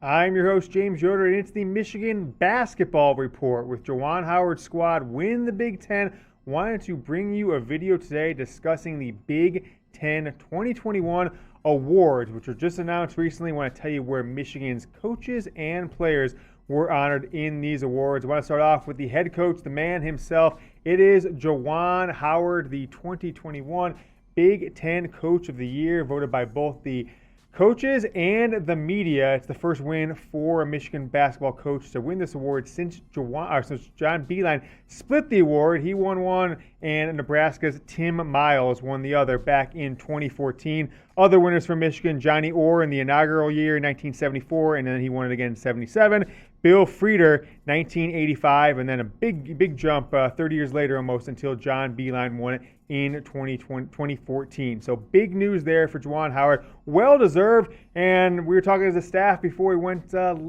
I'm your host, James Yoder, and it's the Michigan Basketball Report with Juwan Howard's squad win the Big Ten. Wanted to bring you a video today discussing the Big Ten 2021 awards, which were just announced recently. I want to tell you where Michigan's coaches and players were honored in these awards. I want to start off with the head coach, the man himself. It is Juwan Howard, the 2021 Big Ten Coach of the Year, voted by both the coaches and the media. It's the first win for a Michigan basketball coach to win this award since John Beilein split the award. He won one, and Nebraska's Tim Miles won the other back in 2014. Other winners for Michigan: Johnny Orr in the inaugural year in 1974, and then he won it again in 77. Bill Frieder, 1985, and then a big jump 30 years later almost until John Beilein won it in 2014. So big news there for Juwan Howard. Well deserved, and we were talking as a staff before we went to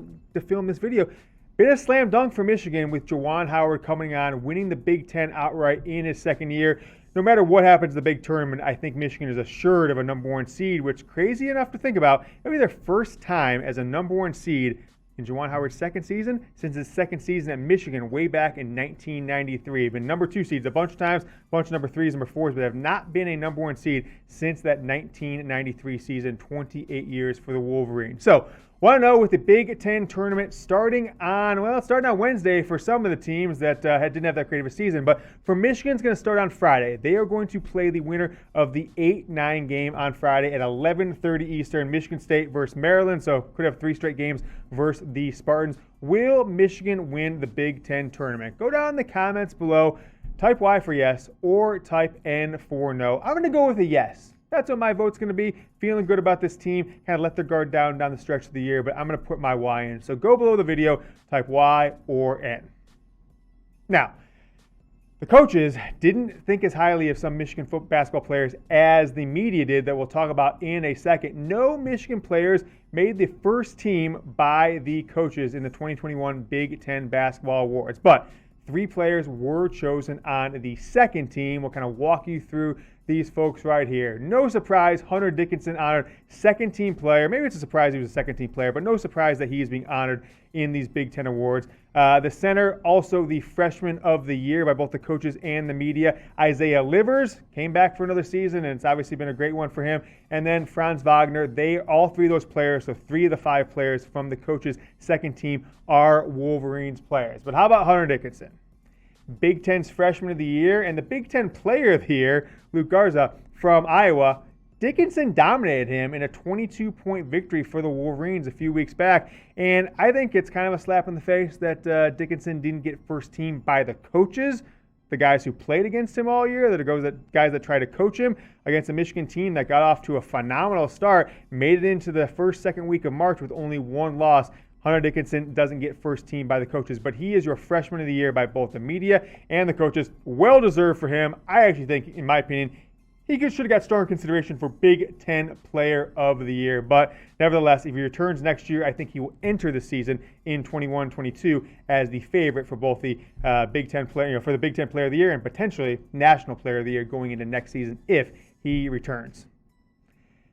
film this video. Been a slam dunk for Michigan with Juwan Howard coming on, winning the Big Ten outright in his second year. No matter what happens in the big tournament, I think Michigan is assured of a number one seed, which, crazy enough to think about, it'll be their first time as a number one seed in Juwan Howard's second season since his second season at Michigan way back in 1993. Been number two seeds a bunch of times, a bunch of number threes, number fours, but have not been a number one seed since that 1993 season, 28 years for the Wolverines. So, want to know, with the Big Ten tournament starting on Wednesday for some of the teams that didn't have that great of a season, but for Michigan, it's going to start on Friday. They are going to play the winner of the 8-9 game on Friday at 11:30 Eastern, Michigan State versus Maryland, so could have 3 straight games versus the Spartans. Will Michigan win the Big Ten tournament? Go down in the comments below, type Y for yes or type N for no. I'm going to go with a yes. That's what my vote's going to be. Feeling good about this team. Kind of let their guard down the stretch of the year, but I'm going to put my Y in. So go below the video, type Y or N. Now, the coaches didn't think as highly of some Michigan basketball players as the media did, that we'll talk about in a second. No Michigan players made the first team by the coaches in the 2021 Big Ten Basketball Awards, but 3 players were chosen on the second team. We'll kind of walk you through these folks right here. No surprise, Hunter Dickinson honored second team player. Maybe it's a surprise he was a second team player, but no surprise that he is being honored in these Big Ten awards. The center, also the freshman of the year by both the coaches and the media. Isaiah Livers came back for another season, and it's obviously been a great one for him. And then Franz Wagner. All 3 of those players, so 3 of the 5 players from the coaches' second team are Wolverines players. But how about Hunter Dickinson? Big Ten's freshman of the year and the Big Ten player of the year, Luke Garza from Iowa. Dickinson dominated him in a 22-point victory for the Wolverines a few weeks back, and I think it's kind of a slap in the face that Dickinson didn't get first team by the coaches, the guys who played against him all year, guys that tried to coach him against a Michigan team that got off to a phenomenal start, made it into the second week of March with only 1 loss. Hunter Dickinson doesn't get first team by the coaches, but he is your freshman of the year by both the media and the coaches. Well deserved for him. I actually think, in my opinion, he should have got stronger consideration for Big Ten Player of the Year. But nevertheless, if he returns next year, I think he will enter the season in 21-22 as the favorite for both the Big Ten player, for the Big Ten Player of the Year and potentially National Player of the Year going into next season if he returns.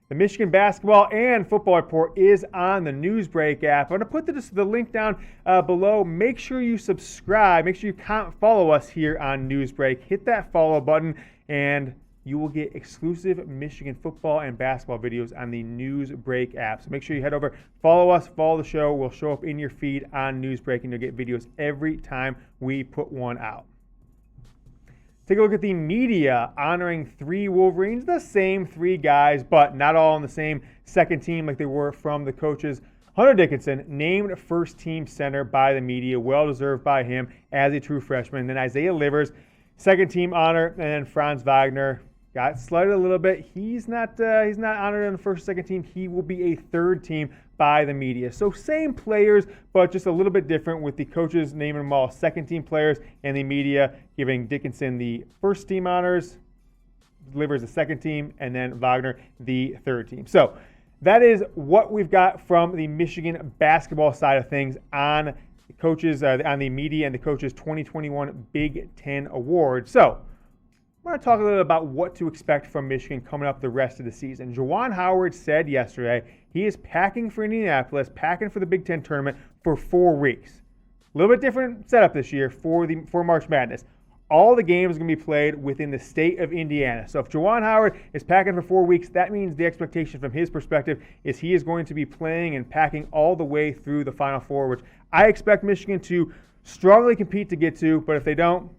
The Michigan Basketball and Football Report is on the Newsbreak app. I'm going to put the link down below. Make sure you subscribe. Make sure you follow us here on Newsbreak. Hit that follow button, and you will get exclusive Michigan football and basketball videos on the Newsbreak app. So make sure you head over, follow us, follow the show. We'll show up in your feed on Newsbreak, and you'll get videos every time we put one out. Take a look at the media honoring 3 Wolverines, the same 3 guys, but not all on the same second team like they were from the coaches. Hunter Dickinson, named first team center by the media, well deserved by him as a true freshman. Then Isaiah Livers, second team honor, and then Franz Wagner got slighted a little bit. He's not honored on the first or second team. He will be a third team by the media. So same players, but just a little bit different, with the coaches naming them all second team players and the media giving Dickinson the first team honors, Livers the second team, and then Wagner the third team. So that is what we've got from the Michigan basketball side of things on the coaches, on the media and the coaches 2021 Big Ten Awards. So I want to talk a little bit about what to expect from Michigan coming up the rest of the season. Juwan Howard said yesterday he is packing for Indianapolis, packing for the Big Ten tournament for 4 weeks. A little bit different setup this year for March Madness. All the games are going to be played within the state of Indiana. So if Juwan Howard is packing for 4 weeks, that means the expectation from his perspective is he is going to be playing and packing all the way through the Final Four, which I expect Michigan to strongly compete to get to, but if they don't,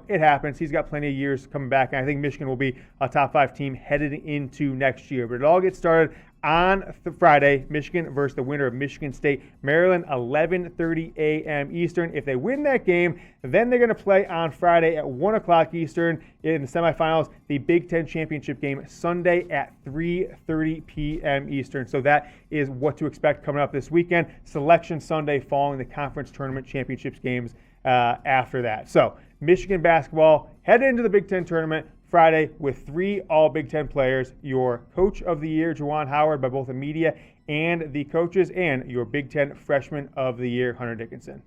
it happens. He's got plenty of years coming back, and I think Michigan will be a top 5 team headed into next year. But it all gets started on Friday, Michigan versus the winner of Michigan State, Maryland, 11:30 a.m. Eastern. If they win that game, then they're going to play on Friday at 1 o'clock Eastern in the semifinals, the Big Ten Championship game Sunday at 3:30 p.m. Eastern. So that is what to expect coming up this weekend. Selection Sunday following the conference tournament championships games after that. So Michigan basketball headed into the Big Ten tournament Friday with 3 All-Big Ten players, your Coach of the Year, Juwan Howard, by both the media and the coaches, and your Big Ten Freshman of the Year, Hunter Dickinson.